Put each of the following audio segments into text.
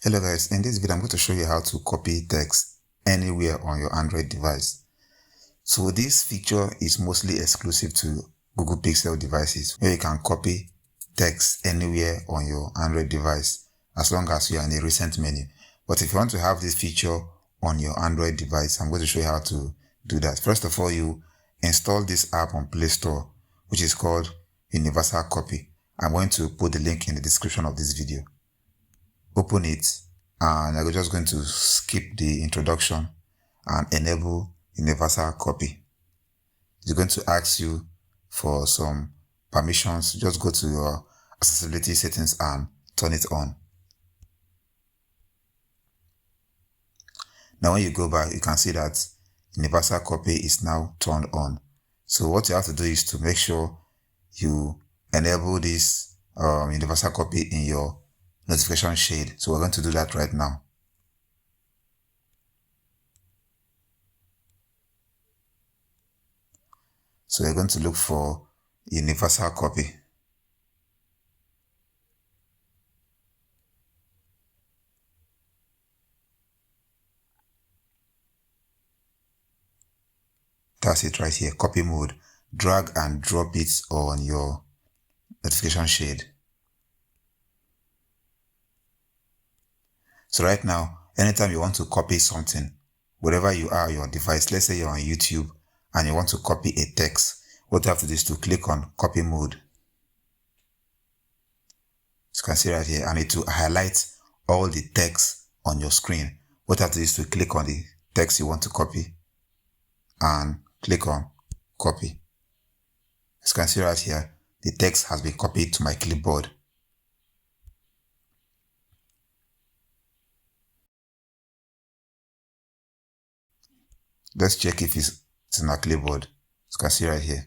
Hello guys, in this video I'm going to show you how to copy text anywhere on your Android device. So this feature is mostly exclusive to Google Pixel devices where you can copy text anywhere on your Android device as long as you are in the recent menu. But if you want to have this feature on your Android device, I'm going to show you how to do that. First of all, you install this app on Play Store, which is called Universal Copy. I'm going to put the link in the description of this video. Open it, and I'm just going to skip the introduction and enable universal copy. It's going to ask you for some permissions. Just go to your accessibility settings and turn it on. Now when you go back, you can see that universal copy is now turned on. So what you have to do is to make sure you enable this universal copy in your notification shade. So we're going to do that right now. So we're going to look for universal copy. That's it right here, copy mode. Drag and drop it on your notification shade. So right now, anytime you want to copy something, wherever you are on your device, let's say you're on YouTube and you want to copy a text, what you have to do is to click on copy mode. As you can see right here, and it will highlight all the text on your screen. What you have to do is to click on the text you want to copy and click on copy. As you can see right here, the text has been copied to my clipboard. Let's check if it's in our clipboard. As you can see right here.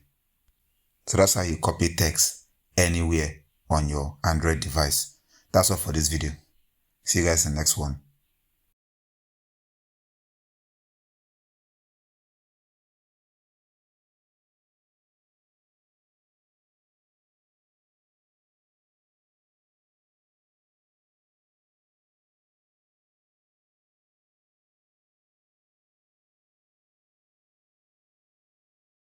So that's how you copy text anywhere on your Android device. That's all for this video. See you guys in the next one.